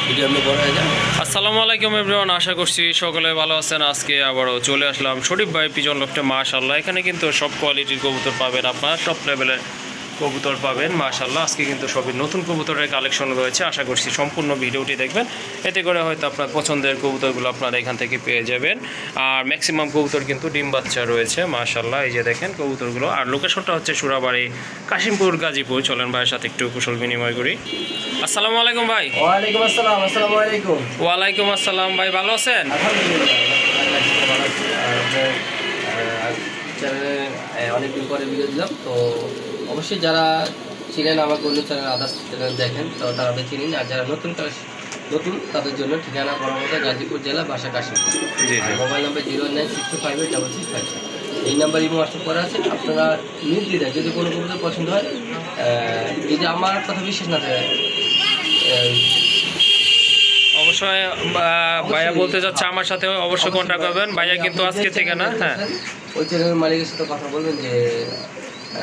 Video আপনি বড় হয়ে যান। আসসালামু আলাইকুম এভরিওয়ান, আশা করছি সকলে ভালো আছেন। আজকে আবারও চলে আসলাম শরীফ ভাই পিজন লফটে। মাশাআল্লাহ, এখানে কিন্তু সব কোয়ালিটির কবুতর পাবেন, আপনারা সব লেভেলের কবুতর পাবেন। মাশাআল্লাহ, আজকে কিন্তু সবই নতুন কবুতরের কালেকশন রয়েছে। আশা করছি সম্পূর্ণ ভিডিওটি দেখবেন, এতে করে হয়তো আপনার পছন্দের কবুতরগুলো আপনারা এখান থেকে পেয়ে যাবেন। আর ম্যাক্সিমাম কবুতর কিন্তু ডিম বাচ্চা রয়েছে। মাশাআল্লাহ, এই যে দেখেন কবুতরগুলো। আর লোকেশনটা হচ্ছে সুরাবাড়ি, কাশিমপুর, গাজীপুর। চলেন ভাইয়ের সাথে একটু কুশল বিনিময় করি। আসসালামু আলাইকুম ভাই। ওয়ালাইকুম আসসালাম। আসসালামু আলাইকুম। ওয়ালাইকুম আসসালাম ভাই, ভালো আছেন? চ্যানেলে অনেকদিন পরে ভিডিও দিলাম, তো অবশ্যই যারা ছিলেন আমাকে অন্য চ্যানেল আদার্স চ্যানেল দেখেন, তো তারা চিনেন। আর যারা নতুন তাদের জন্য ঠিকানা পরামর্শ গাজীপুর জেলা, বাসা কাশিমপুর। Mobile number 096586656। এই নাম্বার ইমো হোয়াটসঅ্যাপ করা আছে। আপনারা নির্দ্বিধায় যদি কোনো কবুতর পছন্দ হয়, যদি আমার কথা বিশ্বাস না থাকে, অবশ্যই ভাইয়া বলতে যাচ্ছে আমার সাথে অবশ্যই কন্ট্যাক্ট করবেন। ভাইয়া কিন্তু আজকে থেকে না, হ্যাঁ, ওই চ্যানেলের মালিকের সাথে কথা বলবেন যে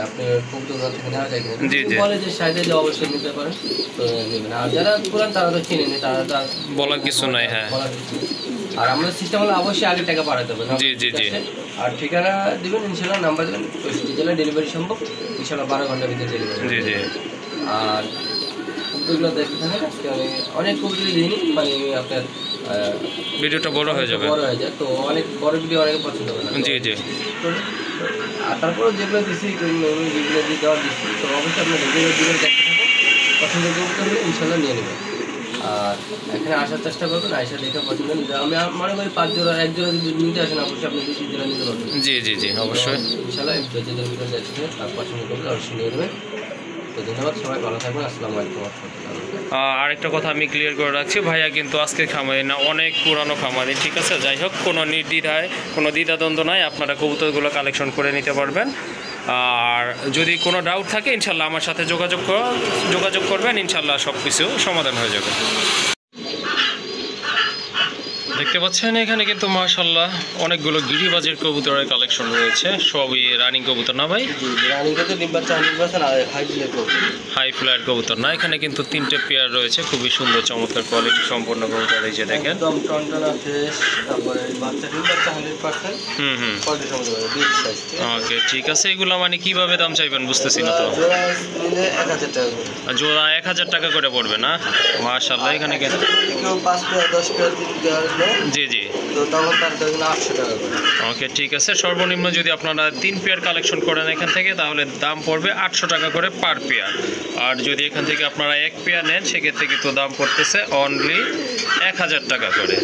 আপনার কবুতর থেকে নেওয়া যায় কিনা। বলে যে সাইডে যে অবশ্যই নিতে পারেন, তো নেবেন। আর যারা পুরান তারা তো চিনে নেই, তারা তো বলার কিছু নাই। হ্যাঁ, আর আমাদের সিস্টেম হলো অবশ্যই আগে টাকা পাঠাতে হবে। জি জি জি। আর ঠিকানা দেবেন, ইনশাল্লাহ নাম্বার দেবেন, জেলায় ডেলিভারি সম্ভব, ইনশাল্লাহ 12 ঘন্টার ভিতরে ডেলিভারি। জি জি। আর কবুতরগুলো দেখতে থাকেন। আজকে আমি অনেক কবুতরই দিইনি, মানে আপনার ভিডিওটা বড় হয়ে যাবে, তো অনেক বড় ভিডিও অনেকে পছন্দ করে না। জি জি। আর তারপরে যেগুলো দিচ্ছি, যেগুলো দিয়ে দেওয়া দিচ্ছি, তো অবশ্যই আপনার রেগুলার ভিডিও দেখতে থাকুন। পছন্দ করলে ইনশাল্লাহ নিয়ে নেবেন। আর এখানে আসার চেষ্টা করবেন, আইসা দেখে পছন্দ নিতে। আমি মনে করি 5 জোড়া, 1 জোড়া যদি নিতে আসেন, অবশ্যই আপনি 2-3 জোড়া নিতে পারবেন। জি জি জি, অবশ্যই ইনশাল্লাহ যেদের ভিডিও দেখছেন তার পছন্দ করলে অবশ্যই নিয়ে নেবেন। তো ধন্যবাদ, সবাই ভালো থাকবেন। আসসালামু আলাইকুম। আরেকটা কথা আমি ক্লিয়ার করে রাখছি, ভাইয়া কিন্তু আজকে খামারি না, অনেক পুরানো খামারি, ঠিক আছে? যাই হোক, কোনো নির্দ্বিধায়, কোনো দ্বিধাদ্বন্দ্ব নাই, আপনারা কবুতরগুলো কালেকশন করে নিতে পারবেন। আর যদি কোনো ডাউট থাকে ইনশাল্লাহ আমার সাথে যোগাযোগ করবেন, ইনশাল্লাহ সব কিছু সমাধান হয়ে যাবে। দেখতে পাচ্ছেন এখানে কিন্তু মাশাআল্লাহ অনেকগুলো গিরিবাজের কবুতরের কালেকশন রয়েছে। সবই রানিং কবুতর না ভাই? রানিং কবুতর, ডিম বাচ্চা 100%। আর হাই ফ্লাইট কবুতর না, এখানে কিন্তু 3টে পেয়ার রয়েছে, খুবই সুন্দর চমৎকার কোয়ালিটি সম্পন্ন কবুতর। এই যে দেখেন, একদম টনটনা ফ্রেশ। তারপরে বাচ্চা, ডিম বাচ্চা 100%। কোয়ালিটি সম্পন্ন বিগ সাইজ। ওকে, ঠিক আছে। এগুলো মানে কিভাবে দাম চাইবেন বুঝতেছি না তো। জোড়া নিলে 1000 টাকা করে। জোড়া 1000 টাকা করে পড়বে না? মাশাআল্লাহ, এখানে কেউ 5 পেয়ার 10 পেয়ার দিন দেওয়ার জন্য, জি জি, তো তখন তার জন্য 800 টাকা করে। ওকে, ঠিক আছে। সর্বনিম্ন যদি আপনারা 3 পেয়ার কালেকশন করেন এখান থেকে, তাহলে দাম পড়বে 800 টাকা করে পার পেয়ার। আর যদি এখান থেকে আপনারা 1 পেয়ার নেন, সেক্ষেত্রে কিন্তু দাম পড়তেছে অনলি 1000 টাকা করে।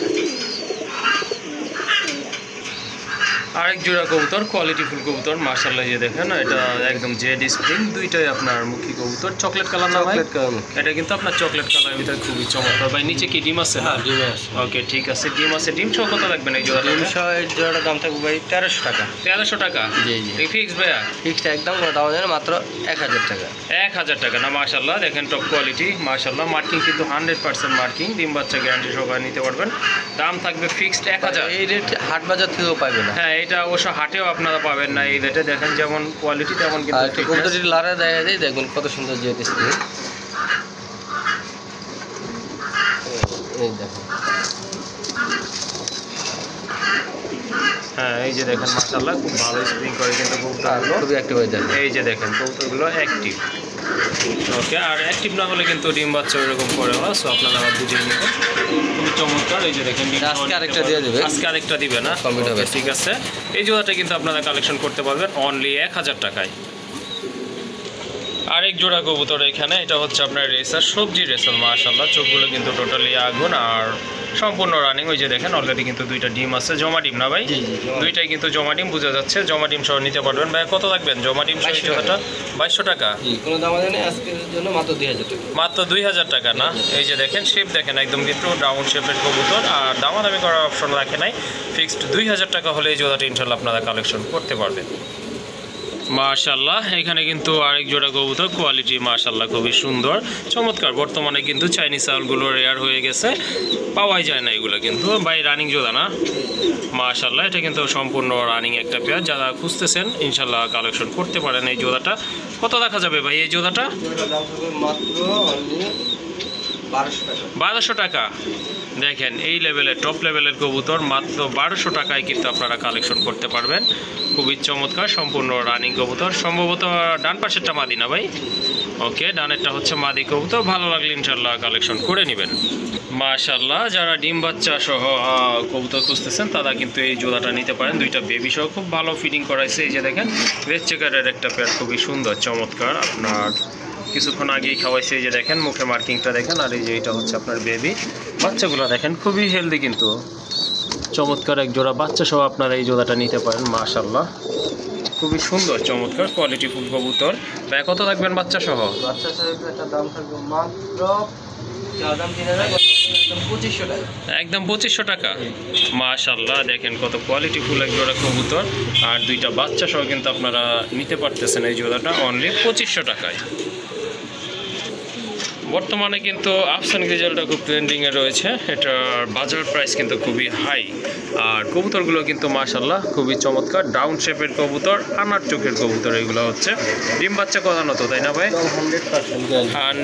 আরেক জোড়া কবুতর, কোয়ালিটিফুল কবুতর মাশাআল্লাহ, যে দেখেন এটা একদম জেড স্প্রিং, দুইটাই আপনার মুখী কবুতর। চকলেট কালার না ভাই? এটা কিন্তু আপনার চকলেট কালারের ভিতরে খুবই চমৎকার। ভাই নিচে কি ডিম আছে? হ্যাঁ, ডিম আছে। ওকে, ঠিক আছে, ডিম আছে। ডিম সহ কত লাগবে এই জোড়া? ডিম সহ এই জোড়াটার দাম থাকবে ভাই 1300 টাকা। 1300 টাকা? জি জি। ফিক্স ভাইয়া? ফিক্সড একদম, কোনো দাম জানেন, মাত্র 1000 টাকা। 1000 টাকা না? মাশাআল্লাহ, দেখেন টপ কোয়ালিটি মাশাআল্লাহ। মার্কিং কিন্তু 100% মার্কিং, ডিম বাচ্চা গ্যারান্টি সহকারে নিতে পারবেন। দাম থাকবে ফিক্সড 1000। এই রেট হাট বাজার থেকেও পাবেন না। হ্যাঁ, এটা অবশ্য হাটেও আপনারা পাবেন না এই রেটে। দেখেন যেমন কোয়ালিটি তেমন কিন্তু কবুতর যদি লারা দেখা যায়, দেখুন কত সুন্দর জেড স্প্রিং। এই দেখুন, হ্যাঁ, এই যে দেখেন মাশাআল্লাহ, খুব ভালো স্প্রিং করে কিন্তু কবুতরগুলো, খুবই অ্যাক্টিভ হয়ে যায়। এই যে দেখেন কবুতরগুলো অ্যাক্টিভ। ওকে, আর অ্যাক্টিভ না হলে কিন্তু ডিম বাচ্চা ওরকম করে না, সো আপনারা আবার বুঝে নেবেন। খুবই চমৎকার। এই যে দেখেন, আজকে আরেকটা দিয়ে দেবে। আজকে আরেকটা দিবে না? ঠিক আছে। এই জোড়াটা কিন্তু আপনারা কালেকশন করতে পারবেন অনলি 1000 টাকায়। আরেক জোড়া কবুতর এখানে, এটা হচ্ছে আপনার রেসার, সবজি রেসার মাশাআল্লাহ। চোখগুলো কিন্তু টোটালি আগুন আর সম্পূর্ণ রানিং। ওই যে দেখেন অলরেডি কিন্তু 2টা ডিম আছে, জমা ডিম না ভাই? দুইটাই কিন্তু জমা ডিম, বোঝা যাচ্ছে। জমা ডিম সহ নিতে পারবেন। ভাই কত লাগবেন জমা ডিম সহ? জোড়াটা 2200 টাকা। কোনো দাম জানেন, আজকের জন্য মাত্র 2000 টাকা। মাত্র 2000 টাকা না? এই যে দেখেন শেপ দেখেন, একদম কিন্তু রাউন্ড শেপের কবুতর, আর দামাদামি করার অপশন রাখে নাই। ফিক্সড 2000 টাকা হলে এই জোড়াটা ইনশাল্লাহ আপনারা কালেকশন করতে পারবেন। মাশাআল্লাহ, এখানে কিন্তু আরেক জোড়া কবুতর, কোয়ালিটি মাশাআল্লাহ খুবই সুন্দর চমৎকার। বর্তমানে কিন্তু চাইনিজ চাউলগুলো রেয়ার হয়ে গেছে, পাওয়াই যায় না এগুলো কিন্তু। ভাই রানিং জোড়া না? মাশাআল্লাহ, এটা কিন্তু সম্পূর্ণ রানিং একটা পেয়ার। যারা খুঁজতেছেন ইনশাআল্লাহ কালেকশন করতে পারেন এই জোড়াটা। কত দেখা যাবে ভাই এই জোড়াটা? দাম থাকবে মাত্র 1200 টাকা। দেখেন এই লেভেলের টপ লেভেলের কবুতর মাত্র 1200 টাকায় কিন্তু আপনারা কালেকশন করতে পারবেন। খুবই চমৎকার, সম্পূর্ণ রানিং কবুতর। সম্ভবত ডান পাশেরটা মাদি না ভাই? ওকে, ডানেরটা হচ্ছে মাদি কবুতর। ভালো লাগলে ইনশাল্লাহ কালেকশন করে নেবেন। মাশাআল্লাহ, যারা ডিম বাচ্চা সহ কবুতর খুঁজতেছেন তারা কিন্তু এই জোড়াটা নিতে পারেন। দুইটা বেবি সহ খুব ভালো ফিটিং করাইছে। এই যে দেখেন রেড চেকারের একটা পেয়ার, খুবই সুন্দর চমৎকার। আপনার কিছুক্ষণ আগেই খাওয়াইছে। এই যে দেখেন মুখে মার্কিংটা দেখেন। আর এই যে এটা হচ্ছে আপনার বেবি। বাচ্চাগুলো দেখেন খুবই হেলদি, কিন্তু চমৎকার এক জোড়া বাচ্চা সহ আপনারা এই জোড়াটা নিতে পারেন। মাশাআল্লাহ, খুবই সুন্দর চমৎকার কোয়ালিটি ফুল কবুতর। ভাই কত রাখবেন বাচ্চা সহ? বাচ্চা সহ একটা দাম থাকবে মাত্র একদম 2500 টাকা। মাশাআল্লাহ, দেখেন কত কোয়ালিটি ফুল এক জোড়া কবুতর। আর দুইটা বাচ্চা সহ কিন্তু আপনারা নিতে পারতেছেন এই জোড়াটা অনলি 2500 টাকায়। বর্তমানে কিন্তু আফসান গ্রিজেলটা খুব ট্রেন্ডিংয়ে রয়েছে। এটার বাজার প্রাইস কিন্তু খুবই হাই। আর কবুতরগুলো কিন্তু মাশাআল্লাহ খুবই চমৎকার, ডাউন শেপের কবুতর, আনার চোখের কবুতর। এগুলো হচ্ছে ডিম বাচ্চা করানো তো, তাই না ভাই?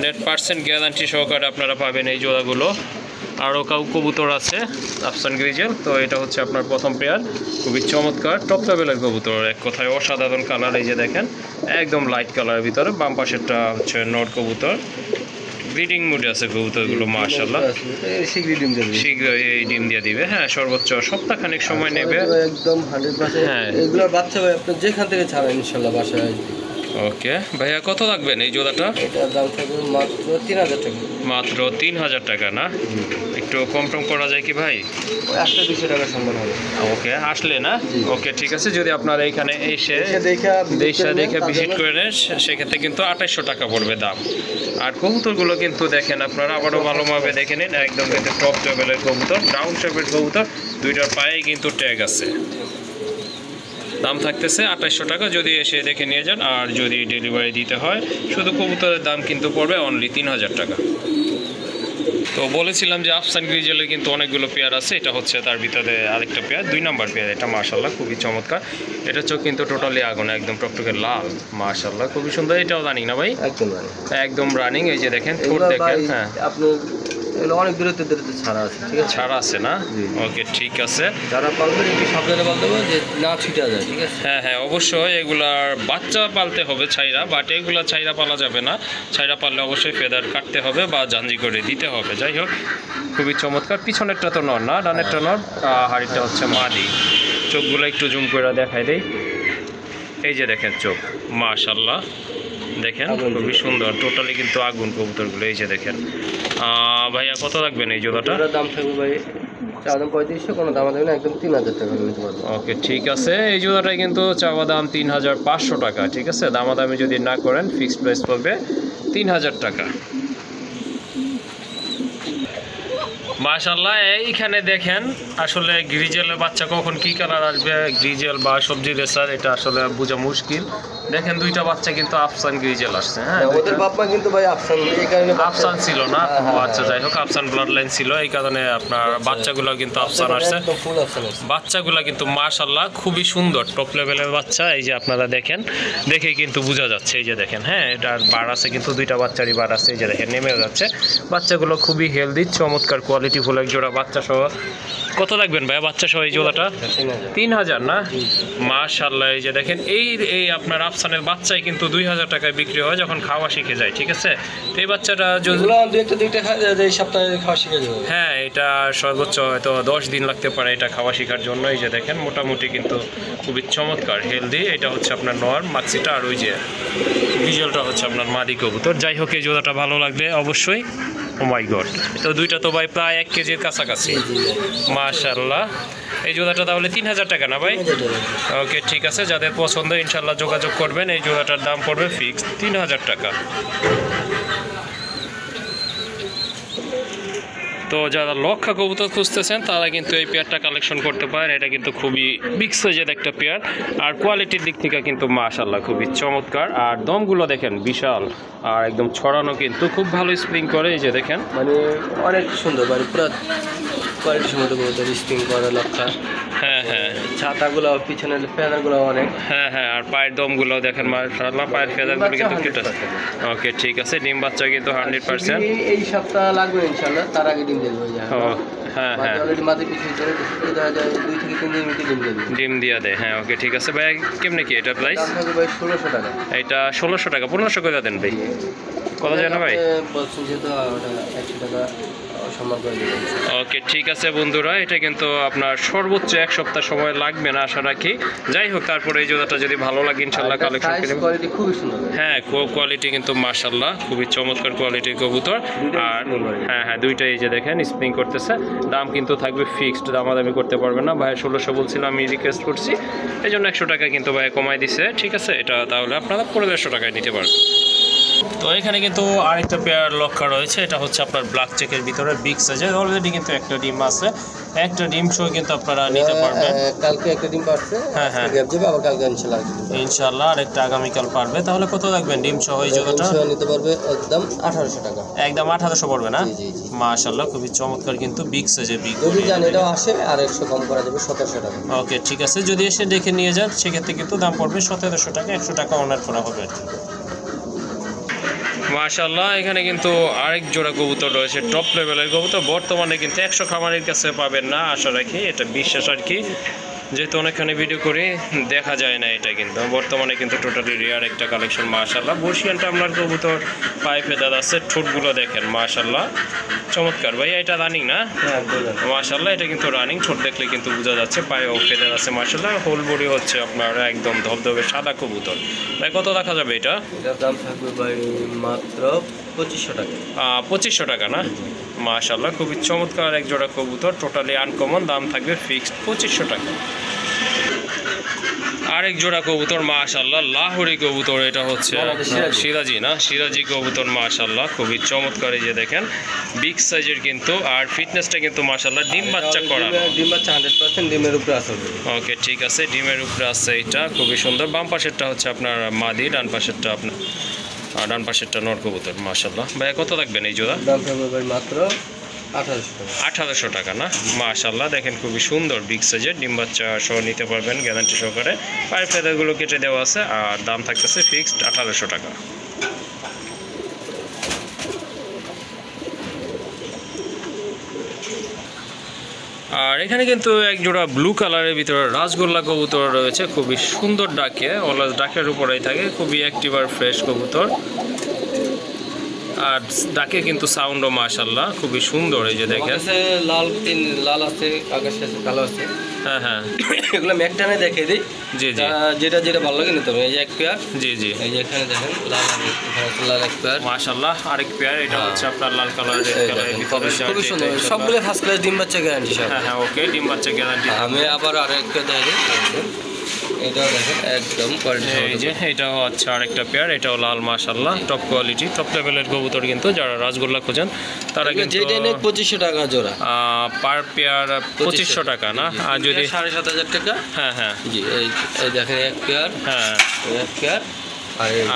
100% গ্যারান্টি সহকারে আপনারা পাবেন এই জোড়াগুলো। আরও কবুতর আছে আফসান গ্রিজেল। তো এটা হচ্ছে আপনার প্রথম পেয়ার, খুবই চমৎকার টপ লেভেলের কবুতর। এক কথায় অসাধারণ কালার। এই যে দেখেন একদম লাইট কালারের ভিতরে। বাম পাশেরটা হচ্ছে নর কবুতর, ব্রিডিং মুডে আছে কবুতরগুলো। মাশাআল্লাহ, শীঘ্রই এই ডিম দিয়ে দিবে। হ্যাঁ, সর্বোচ্চ সপ্তাহখানেক সময় নেবে। একদম 100%। হ্যাঁ, এগুলোর বাচ্চা ভাই আপনি যেখান থেকে ছাড়েন ইনশাআল্লাহ বাসায় আসবে। ওকে ভাইয়া, কত রাখবেন এই জোড়াটা? এটার দাম থাকবে মাত্র 3000 টাকা। মাত্র 3000 টাকা না? একটু কম টম করা যায় কি ভাই? 100-200 টাকা সম্মান হবে। ওকে, আসলে না? ওকে, ঠিক আছে। যদি আপনারা এখানে এসে দেখে ভিজিট করে নেন সেক্ষেত্রে কিন্তু 2800 টাকা পড়বে দাম। আর কবুতরগুলো কিন্তু দেখেন আপনারা আবারও ভালোভাবে দেখে নিন। একদম কিন্তু টপ লেভেলের কবুতর, ডাউন শেপের কবুতর। দুইটার পায়ে কিন্তু ট্যাগ আছে। দাম থাকতেছে 2800 টাকা যদি এসে দেখে নিয়ে যান। আর যদি ডেলিভারি দিতে হয় শুধু কবুতরের দাম কিন্তু পড়বে অনলি 3000 টাকা। তো বলেছিলাম যে আফসান গ্রিজেলের কিন্তু অনেকগুলো পেয়ার আছে। এটা হচ্ছে তার ভিতরে আরেকটা পেয়ার, 2 নাম্বার পেয়ার। এটা মাশাআল্লাহ খুবই চমৎকার। এটা চোখ কিন্তু টোটালি আগুন, একদম টকটকে লাল। মাশাআল্লাহ, খুবই সুন্দর। এটাও রানিং না ভাই? একদম রানিং। এই যে দেখেন ঠোঁট দেখেন। হ্যাঁ, আপনি এগুলো অনেক দূরত্বে ছাড়া আছে, ঠিক আছে? ছাড়া আছে না? ওকে, ঠিক আছে। যারা পালবেন একটু সাবধানে পালতে হবে যে না ছিটা যায়, ঠিক আছে? হ্যাঁ হ্যাঁ, অবশ্যই এগুলার বাচ্চা পালতে হবে ছাইরা, বাট এগুলা ছাইরা পালা যাবে না। ছাইরা পাললে অবশ্যই ফেদার কাটতে হবে বা জাঞ্জি করে দিতে হবে। যাই হোক, খুবই চমৎকার। পিছনেরটা তো নর না, ডানেরটা নর, হাড়িটা হচ্ছে মাদি। চোখগুলো একটু জুম করে দেখাই দেই। এই যে দেখেন চোখ, মাশাআল্লাহ দেখেন খুবই সুন্দর। টোটালি কিন্তু আগুন কবুতরগুলো। এই যে দেখেন। ভাইয়া কত রাখবেন এই জোড়াটা? দাম থাকবে ভাই চাওয়া দাম 3500, কোনো দাম দেবে না, একদম 3000 টাকা নিতে পারবো। ওকে, ঠিক আছে। এই জোড়াটাই কিন্তু চাওয়া দাম 3500 টাকা, ঠিক আছে? দামাদামি যদি না করেন ফিক্সড প্রাইস পড়বে 3000 টাকা। মাশাআল্লাহ, এইখানে দেখেন আসলে গ্রিজেলের বাচ্চা কখন কি কালার আসবে, গ্রিজেল বা সবজি রেসার, এটা আসলে বোঝা মুশকিল। দেখেন দুইটা বাচ্চা কিন্তু আফসান গ্রিজেল আসছে। হ্যাঁ, ওদের বাবা কিন্তু ভাই আফসান, এই কারণে আফসান ছিল না। আচ্ছা, যাই হোক, আফসান ব্লাড লাইন ছিল, এই কারণে আপনার বাচ্চাগুলো কিন্তু আফসান আসছে। বাচ্চাগুলো কিন্তু মাশাআল্লাহ খুবই সুন্দর টপ লেভেলের বাচ্চা। এই যে আপনারা দেখেন, দেখেই কিন্তু বোঝা যাচ্ছে। এই যে দেখেন, হ্যাঁ, এটার বার আছে কিন্তু দুইটা বাচ্চারই বার আছে। এই যে দেখেন নেমেও যাচ্ছে। বাচ্চাগুলো খুবই হেলদি, চমৎকার কোয়ালিটি ফুল এক জোড়া বাচ্চা সহ। কত লাগবেন ভাই বাচ্চা সহ এই জোড়াটা? 3000 না? মাশাআল্লাহ, এই যে দেখেন এই আপনার আফসানের বাচ্চাই কিন্তু 2000 টাকায় বিক্রি হয় যখন খাওয়া শিখে যায়, ঠিক আছে? তো এই বাচ্চাটা দুইটা এই সপ্তাহে খাওয়া শিখে যাবে। হ্যাঁ, এটা সর্বোচ্চ হয়তো 10 দিন লাগতে পারে এটা খাওয়া শেখার জন্য। এই যে দেখেন মোটামুটি কিন্তু খুবই চমৎকার হেলদি। এটা হচ্ছে আপনার নর মাক্সিটা, আর ওই যে ভিজুয়ালটা হচ্ছে আপনার মাদি কবুতর। যাই হোক, এই জোড়াটা ভালো লাগলে অবশ্যই। ও মাই গড, তো দুইটা তো ভাই প্রায় 1 কেজির কাছাকাছি। মাশাআল্লাহ, এই জোড়াটা তাহলে 3000 টাকা না ভাই? ওকে, ঠিক আছে। যাদের পছন্দ ইনশাল্লাহ যোগাযোগ করবেন। এই জোড়াটার দাম পড়বে ফিক্স 3000 টাকা। তো যারা লক্ষা কবুতর খুঁজতেছেন তারা কিন্তু এই পেয়ারটা কালেকশন করতে পারেন। এটা কিন্তু খুবই বিগ সাইজের একটা পেয়ার, আর কোয়ালিটির দিক থেকে কিন্তু মাশাআল্লাহ খুবই চমৎকার। আর দমগুলো দেখেন বিশাল, আর একদম ছড়ানো, কিন্তু খুব ভালো স্প্রিং করে। এই যে দেখেন, মানে অনেক সুন্দর, মানে পুরো কোয়ালিটি সম্মত কবুতর, স্প্রিং করে লক্ষা। হ্যাঁ হ্যাঁ ছাতাগুলো, পিছনের ফেদারগুলো অনেক। হ্যাঁ হ্যাঁ, আর পায়ের দমগুলো দেখেন মাশাআল্লাহ, পায়ের ফেদারগুলো কিন্তু কেটে। ওকে ঠিক আছে, ডিম বাচ্চা কিন্তু 100%। এই সপ্তাহ লাগবে ইনশাআল্লাহ, তার আগে ডিম দেবো। হ্যাঁ হ্যাঁ, অলরেডি মাঝে পিছনে চলে দেখা যায় 2 থেকে 3 দিন ডিম দেবে, ডিম দিয়ে দেয়। হ্যাঁ ওকে ঠিক আছে ভাই, কেমনে কি এটা প্রাইস? দাম থাকবে ভাই 1600 টাকা। এটা 1600 টাকা, 1500 করে দেন ভাই। কত জানো ভাই? বলছেন যেহেতু ওটা 100 টাকা সম্মান করে দেবেন। ওকে ঠিক আছে বন্ধুরা, এটা কিন্তু আপনার সর্বোচ্চ 1 সপ্তাহ সময় লাগবে না আশা রাখি। যাই হোক, তারপরে এই জোড়াটা যদি ভালো লাগে ইনশাআল্লাহ কালেকশন করে নেব। কোয়ালিটি খুবই সুন্দর। হ্যাঁ কোয়ালিটি কিন্তু মাশাআল্লাহ খুবই চমৎকার কোয়ালিটির কবুতর। আর হ্যাঁ হ্যাঁ, দুইটাই এই যে দেখেন স্প্রিং করতেছে। দাম কিন্তু থাকবে ফিক্সড, দামাদামি করতে পারবেন না। ভাই 1600 বলছিল, আমি রিকোয়েস্ট করছি, এই জন্য 100 টাকা কিন্তু ভাই কমাই দিছে। ঠিক আছে, এটা তাহলে আপনারা 1500 টাকায় নিতে পারবেন। তো এখানে কিন্তু আরেকটা পেয়ার লক্ষা রয়েছে, এটা হচ্ছে আপনার ব্ল্যাক চেকের ভিতরে বিগ সাইজের। অলরেডি কিন্তু একটা ডিম আছে, একটা ডিম সহ কিন্তু আপনারা নিতে পারবেন। কালকে একটা ডিম পারছে, হ্যাঁ হ্যাঁ গ্যাপ যাবে, আবার কালকে ইনশাআল্লাহ ইনশাআল্লাহ আরেকটা আগামীকাল পারবে। তাহলে কত রাখবেন ডিম সহ এই জোড়াটা? নিতে পারবে একদম 1800 টাকা। একদম 1800 পড়বে না? জি জি জি, মাশাআল্লাহ খুবই চমৎকার, কিন্তু বিগ সাইজের বিগ। যদি জান এটাও আসে আর 100 কম করা যাবে 1700 টাকা। ওকে ঠিক আছে, যদি এসে দেখে নিয়ে যান সেক্ষেত্রে কিন্তু দাম পড়বে 1700 টাকা, 100 টাকা অনার করা হবে আর কি। মাশাআল্লাহ এখানে কিন্তু আরেক জোড়া কবুতর রয়েছে, টপ লেভেলের কবুতর। বর্তমানে কিন্তু 100 খামারের কাছে পাবেন না আশা রাখি, এটা বিশ্বাস আর কি, যেহেতু অনেকখানি ভিডিও করে দেখা যায় না। এটা কিন্তু বর্তমানে কিন্তু টোটালি রেয়ার একটা কালেকশন। মাশাআল্লাহ বর্ষিয়ানটা আপনার কবুতর, পায়ে ফেদার আছে, ঠোঁটগুলো দেখেন মাশাআল্লাহ চমৎকার। ভাই এটা রানিং না? মাশাআল্লাহ এটা কিন্তু রানিং, ঠোঁট দেখলে কিন্তু বোঝা যাচ্ছে, পায়ে ও ফেদার আছে মাশাআল্লাহ। হোল বডি হচ্ছে আপনার একদম ধবধবে সাদা কবুতর। ভাই কত রাখা যাবে এটা? এটার দাম থাকবে ভাই মাত্র 2500 টাকা। 2500 টাকা না? মাশাআল্লাহ খুবই চমৎকার এক জোড়া কবুতর, টোটালি আনকমন, দাম থাকবে ফিক্সড 2500 টাকা। আরেক জোড়া কবুতর মাশাআল্লাহ লাহোরি কবুতর, এটা হচ্ছে সিরাজি না? সিরাজি কবুতর মাশাআল্লাহ খুবই চমৎকার। এই যে দেখেন বিগ সাইজের কিন্তু, আর ফিটনেসটা কিন্তু মাশাআল্লাহ ডিম বাচ্চা করা। ডিম বাচ্চা 100% ডিমের উপরে আছে। ওকে ঠিক আছে, ডিমের উপরে আছে, এটা খুবই সুন্দর। বাম পাশেরটা হচ্ছে আপনার মাদি, ডান পাশেরটা আপনার, আর ডান পাশেরটা নর কবুতর মাশাআল্লাহ। ভাই কত রাখবেন এই জোড়া? দাম থাকবে ভাই মাত্র 1800 টাকা। 1800 টাকা না? মাশাআল্লাহ দেখেন খুবই সুন্দর বিগ সাইজের, ডিম বাচ্চা সহ নিতে পারবেন গ্যারান্টি সহকারে। পায়ের ফেদারগুলো কেটে দেওয়া আছে, আর দাম থাকতেছে ফিক্সড 1800 টাকা। আর এখানে কিন্তু এক জোড়া ব্লু কালারের ভিতরে রাজগোল্লা কবুতর রয়েছে, খুবই সুন্দর ডাকে, অলওয়েজ ডাকের উপরেই থাকে, খুবই অ্যাক্টিভ আর ফ্রেশ কবুতর। আর ডাকে কিন্তু সাউন্ডও মাশাআল্লাহ খুবই সুন্দর। এই যে দেখেন লাল আছে, আকাশে আছে, কালো আছে। হ্যাঁ হ্যাঁ, এগুলো ম্যাকটানে দেখে দিই। জি জি, যেটা যেটা ভালো লাগে নিতে হবে। এই যে এক পেয়ার, জি জি, এই যে এখানে দেখেন লাল, এখানে আছে লাল এক পেয়ার মাশাআল্লাহ। আরেক পেয়ার, এটা হচ্ছে আপনার লাল কালারের ভিতরে, খুবই সুন্দর, সবগুলো ফার্স্ট ক্লাস ডিম বাচ্চা গ্যারান্টি সব। হ্যাঁ হ্যাঁ ওকে, ডিম বাচ্চা গ্যারান্টি। আমি আবার আরেক পেয়ার দেখাই দিই, এটাও দেখেন একদম কোয়ালিটি। এই যে এটাও আচ্ছা আরেকটা পেয়ার, এটাও লাল মাশাআল্লাহ, টপ কোয়ালিটি, টপ লেভেলের কবুতর। কিন্তু যারা রাজগোল্লা খোঁজেন তারা কিন্তু যেটা নেই 2500 টাকা জোড়া, পার পেয়ার 2500 টাকা না? আর যদি 7500 টাকা। হ্যাঁ হ্যাঁ জি, এই দেখেন এক পেয়ার, হ্যাঁ, এক পেয়ার।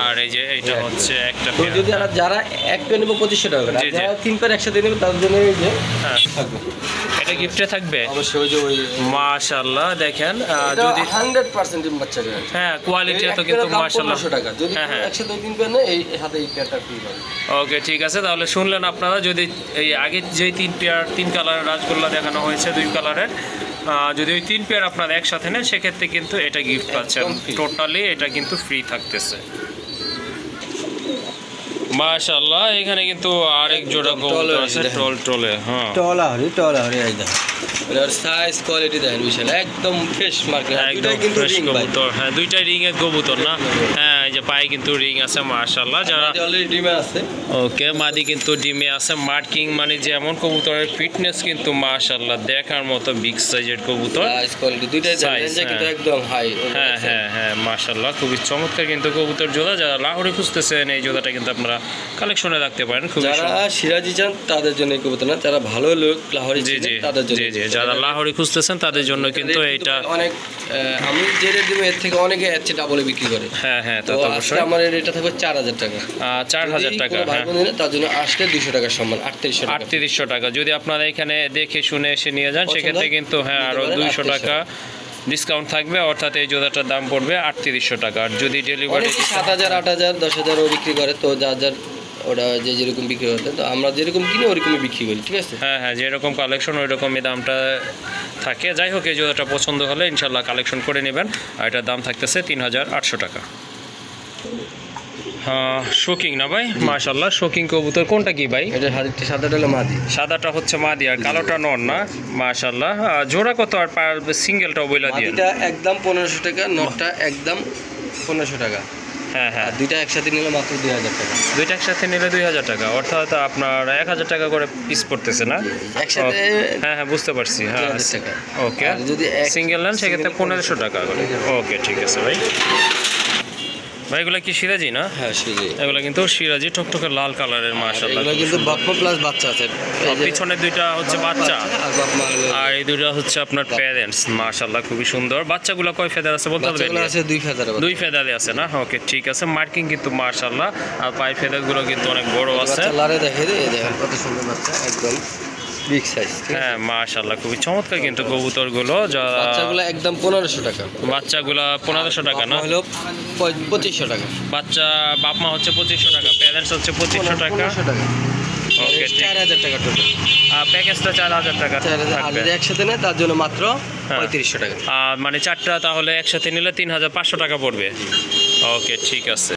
আর এই যে এইটা হচ্ছে একটা পেয়ার। যদি যারা এক পেয়ার নেবো 2500 টাকা, জি, জি। যারা 3 পেয়ার একসাথে নেবে তাদের জন্য এই যে হ্যাঁ, থাকবে, এটা গিফটে থাকবে অবশ্যই। ওই যে ওই মাশাআল্লাহ দেখেন, যদি 100% ডিম বাচ্চা গ্যারান্টি। হ্যাঁ কোয়ালিটি তো কিন্তু মাশাআল্লাহ। 1500 টাকা, যদি হ্যাঁ হ্যাঁ একসাথে 3 পেয়ার নেয় এই হাতে এই পেয়ারটা ফ্রি পাবে। ওকে ঠিক আছে, তাহলে শুনলেন আপনারা, যদি এই আগে যেই 3 পেয়ার 3 কালারের রাজগোল্লা দেখানো হয়েছে 2 কালারের, যদি ওই 3 পেয়ার আপনারা একসাথে নেন সেক্ষেত্রে কিন্তু এটা গিফট পাচ্ছেন, টোটালি এটা কিন্তু ফ্রি থাকতেছে মাশাআল্লাহ। এখানে কিন্তু আরেক জোড়া কবুতর আছে, টলে। হ্যাঁ টলাহরি এই দেখেন, এর সাইজ কোয়ালিটি দেখেন বিশাল, একদম ফ্রেশ মার্কেট। একদম ফ্রেশ কবুতর। হ্যাঁ দুইটাই রিং এর কবুতর না? হ্যাঁ এই যে পায়ে কিন্তু রিং আছে মাশাআল্লাহ। যারা অলরেডি ডিমে আছে। ওকে, মাদি কিন্তু ডিমে আছে। মার্কিং মানে যেমন কবুতরের ফিটনেস কিন্তু মাশাআল্লাহ দেখার মতো বিগ সাইজের কবুতর। সাইজ কোয়ালিটি দুইটাই Size, রেঞ্জে কিন্তু একদম হাই। হ্যাঁ হ্যাঁ হ্যাঁ মাশাআল্লাহ খুবই চমৎকার কিন্তু কবুতর জোড়া। যারা লাহোরি খুঁজতেছেন এই জোড়াটা কিন্তু আপনারা কালেকশনে রাখতে পারেন। খুবই যারা সিরাজি চান তাদের জন্য এই কবুতর না, যারা ভালো লোক লাহোরি জি জি চিনে তাদের জন্য। জি জি, যারা লাহোরি খুঁজতেছেন তাদের জন্য কিন্তু এইটা অনেক আমি যে রেট দিব এর থেকে অনেকে এর চেয়ে ডাবলে বিক্রি করে। হ্যাঁ হ্যাঁ তা তো তো আজকে অবশ্যই। আমার এই রেটটা থাকবে 4000 টাকা। 4000 টাকা। ভাই হ্যাঁ, বোন নিলে তার জন্য আসলে 200 টাকা সম্মান, 3800 টাকা। 3800 টাকা। যদি আপনারা এখানে দেখে শুনে এসে নিয়ে যান পছন্দ সেক্ষেত্রে হয়, কিন্তু হ্যাঁ নিতে আরও পারেন 200 3800 টাকা ডিসকাউন্ট থাকবে, অর্থাৎ এই জোড়াটার দাম পড়বে 3800 টাকা। আর যদি ডেলিভারি অনেকে 7000 8000 10000 ও বিক্রি করে, তো যার যার ওটা যে যেরকম বিক্রি হতে, তো আমরা যেরকম কিনি ওরকমই বিক্রি করি, ঠিক আছে। হ্যাঁ হ্যাঁ যেরকম কালেকশন ওই রকমই দামটা থাকে। যাই হোক এই জোড়াটা পছন্দ হলে ইনশাল্লাহ কালেকশন করে নেবেন। আর এটার দাম থাকতেছে 3800 টাকা। হ্যাঁ শোকিং না ভাই মাশাল্লাহ। শোকিং কবুতর কোনটা কি ভাই? এটা হাজারটা সাদাটা হলো মাদি। সাদাটা হচ্ছে মাদি আর কালোটা নর না মাশাল্লাহ। জোড়া কত আর সিঙ্গেলটাও বইলা দিয়ে? মাদিটা একদম 1500 টাকা, নটটা একদম 1500 টাকা। হ্যাঁ হ্যাঁ আর দুইটা একসাথে নিলে মাত্র 2000 টাকা। দুইটা একসাথে নিলে 2000 টাকা, অর্থাৎ আপনার 1000 টাকা করে পিস পড়তেছে না? একসাথে হ্যাঁ হ্যাঁ বুঝতে পারছি। হ্যাঁ 2000 টাকা। ওকে, আর যদি সিঙ্গেল নেন সেক্ষেত্রে 1500 টাকা করে। ওকে ঠিক আছে ভাই। ভাই এগুলো কি সিরাজি না? হ্যাঁ সিজি। এগুলো কিন্তু সিরাজি টকটকে লাল কালারের মাশাআল্লাহ। এগুলো কিন্তু বাপমা প্লাস বাচ্চা আছে। এই যে পিছনে দুইটা হচ্ছে বাচ্চা আর বাপমা হলো আর এই দুইটা হচ্ছে আপনার প্যারেন্টস মাশাআল্লাহ খুবই সুন্দর। বাচ্চাগুলো কয় ফেদার আছে বলতে পারবেন? বাচ্চাগুলো আছে 2 ফেদার। 2 ফেদারে আছে না? ওকে ঠিক আছে। মার্কিং কিন্তু মাশাআল্লাহ আর পায়ের ফেদারগুলো কিন্তু অনেক বড় আছে। বাচ্চা লারে দেখে দে, এই দেখেন কত সুন্দর বাচ্চা, একদম বিগ সাইজ। হ্যাঁ মাশাআল্লাহ খুবই চমৎকার কিন্তু কবুতরগুলো। যারা বাচ্চাগুলো একদম 1500 টাকা। বাচ্চাগুলা 1500 টাকা না? বাপমা হলো 2500 টাকা। বাচ্চা বাপ মা হচ্ছে 2500 টাকা, প্যারেন্টস হচ্ছে 2500 টাকা। 1500 টাকা। ওকে ঠিক। 4000 টাকা টোটাল। প্যাকেজটা 4000 টাকা 4000, আর থাকবে। যদি একসাথে নেয় তার জন্য মাত্র হ্যাঁ। 3500 টাকা। মানে চারটা তাহলে একসাথে নিলে 3500 টাকা পড়বে। ওকে ঠিক আছে।